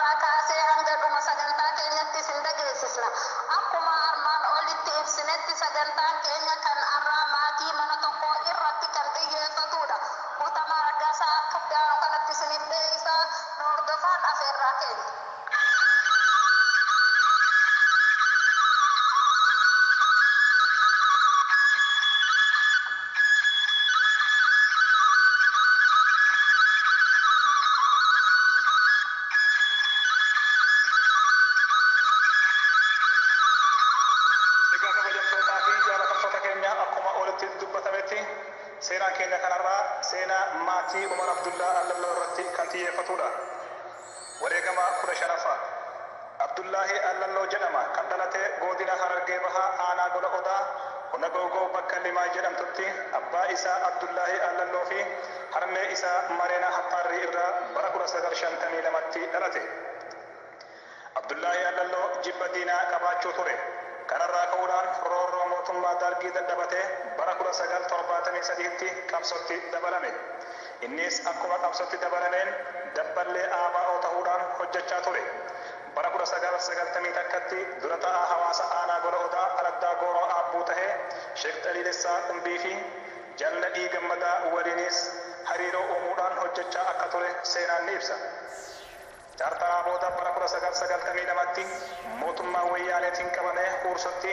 kaasee hanga dhuma sagantaa keenyatti isin dhageessisna. Akkuma armaan olitti ibsinetti sagantaan keenya kan arraa maatii mana tokko irratti kan xiyyeeffatudha. Kutamaa Raggaasaa akka daanu kanatti isiniif dhiyeessa. Hordofaan afeerraa keenya. Seenaan keenya kanarraa seenaa maatii Umar Abdullah Allalloo irratti kan xiyyeeffatudha. Wareegama 15ffaa Abdullaahi Allalloo jedhama. Kan dhalate godina Harargee Bahaa aanaa Gola Odaa Ona Googoo bakka Limaa jedhamtutti. Abbaa isaa Abdullaahi Allalloo fi harmee isaa Mareena Happaarrii irraa bara 1952tti dhalate. Abdullaahi Allalloo jibba diinaa qabaachuu ture. Kanarraa ka'uudhaan roorroo mootummaa Dargii dadhabate bara 1973tti qabsootti dabalame. Innis akkuma qabsootti dabalameen dabballee ABO ta'uudhaan hojjechaa ture. Bara 1991tti dura ta'aa hawaasa aanaa Gola Odaa Aladdaa Gooroo Aabbuu tahee Sheek Xaliilessaa Qumbii fi Jaalladhii Gammadaa waliinis hariiroo uumuudhaan hojjechaa akka ture seenaan ni ibsa. Jaartaa booda bara 1992tti mootummaa wayyaaneetiin qabamee Huursotti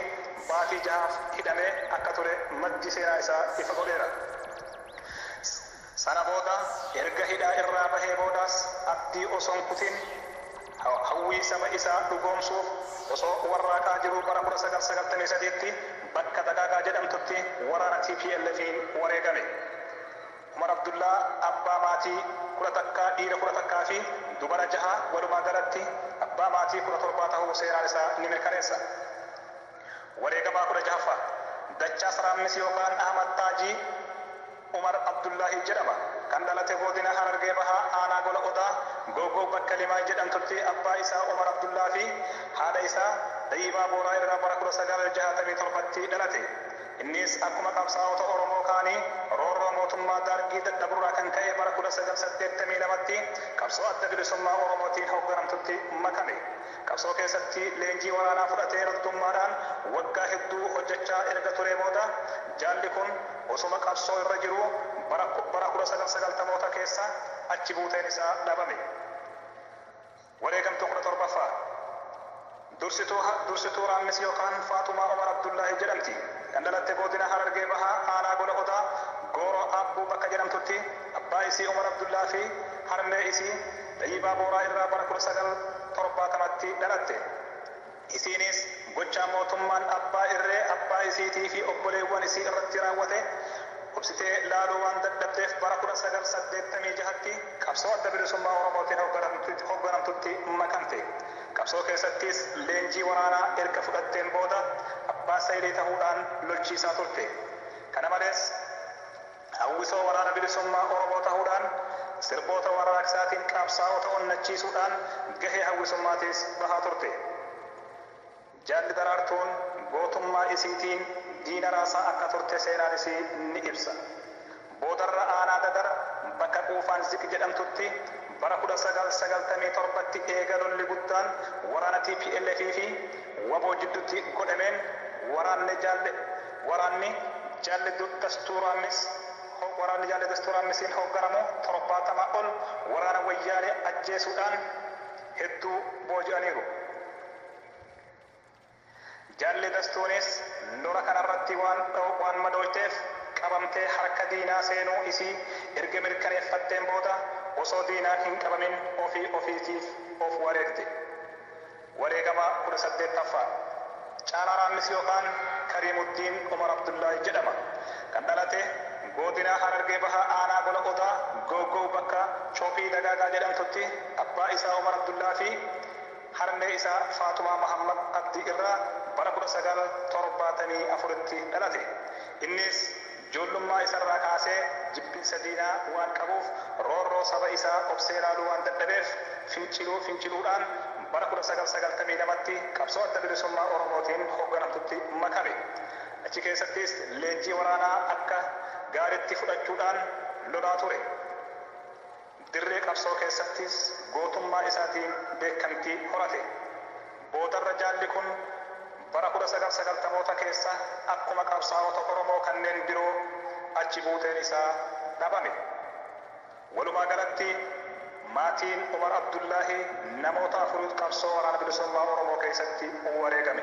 baatii 6 hidhamee akka ture maddi seenaa isaa ifa godheera. Sana booda erga hidhaa irraa bahee boodaas abdii osoo hin kutin hawwii saba isaa dhugoomsuuf osoo warraaqaa jiru bara 1993tti bakka Dagaagaa jedhamtutti waraana TPLFiin wareegame. Umar Abdullah abbaa maatii 11 dhiira 11 fi dubara 6 walumaa galatti abbaa maatii 17 ta'uu seenaan isaa ni mirkaneessa. Wareegama 16ffaa Dachaa Saraammis yookaan Ahmad Taajii Umar Abdullaahi jedhama. Kan dhalate godina Harargee Bahaa aanaa Gola Odaa Googoo bakka Limaa jedhamtutti. Abbaa isaa Umar Abdullaa fi haadha isaa Dayyibaa Booraa irraa bara 1967tti dhalate. Innis akkuma qabsaa'ota Oromoo kaanii roorroo mootummaa Dargii dadhaburraa kan ka'e bara 1982tti qabsoo adda bilisummaa Oromootiin hoogganamtutti makame. Qabsoo keessatti leenjii waraanaa fudhatee loltummaadhaan waggaa hedduu hojjechaa erga ture booda jaalli kun osuma qabsoo irra jiru bara 1990moota keessa achi buuteen isaa dhabame. Wareegamtuu 17ffaa Dursituu Raammis yookaan Faatumaa Umar Abdullaahi jedhamti. Kan dhalatte godina Harargee Bahaa aanaa Gola Odaa Gooroo Aabbuu bakka jedhamtutti. Abbaa isii Umar Abdullaa fi harmee isii Dayyibaa Booraa irraa bara 1970tti dhalatte. Isiinis gochaa mootummaan abbaa irree abbaa isiitii fi obboleewwan isii irratti raawwate obsitee laaluu waan dadhabdeef bara 1986tti qabsoo adda bilisummaa Oromootiin hoogganamtutti makamte. Qabsoo keessattis leenjii waraanaa erga fudhatteen booda abbaa saayilii ta'uudhaan lolchiisaa turte. Kana malees hawwisoo waraana bilisummaa Oromoo ta'uudhaan sirboota warraaqsaatiin qabsaa'ota onnachiisuudhaan gahee hawwisummaatis bahaa turte. Jaalli Daraartuun gootummaa isiitiin diina raasaa akka turte seenaan isii ni ibsa. Boodarra aanaa Dadar bakka Quufaan Ziq jedhamtutti bara 1997tti eega lolli guddaan waraana TPLF fi WBO jidduutti godhameen waraanni jaalli Dastuuraamisiin hoogganamu 70 ol waraana wayyaanee ajjeesuudhaan hedduu booji'aniiru. Jaalli Dastuunis lola kanarratti waan madooyteef qabamtee harka diinaa seenuu isii erga mirkaneeffatteen booda osoo diinaan hin qabamin ofiitiif of wareegte. Wareegama 18ffaa Caalaa Raammis yookaan Kariimuddiin Umar Abdullaahi jedhama. Kan dhalate godina Harargee Bahaa aanaa Gola Odaa Googoo bakka Coopii Dagaagaa jedhamtutti. Abbaa isaa Umar Abdullaa fi harmee isaa Faatumaa Muhammad Abdii irraa bara 1974tti dhalate. Innis ijoollummaa isarraa kaasee jibbinsa diinaa waan qabuuf roorroo saba isaa obsee laaluu waan dadhabeef finciluudhaan bara 1992tti qabsoo adda bilisummaa Oromootiin hoogganamtutti makame. Achi keessattis leenjii waraanaa akka gaariitti fudhachuudhaan lolaa ture. dirree qabsoo keessattis gootummaa isaatiin beekamtii horate. Boodarra jaalli kun bara 1990moota keessa akkuma qabsaa'ota Oromoo kanneen biroo achi buuteen isaa dhabame. Walumaa galatti maatiin Umar Abdullaahi namoota 4 qabsoo waraana bilisummaa Oromoo keessatti wareegame.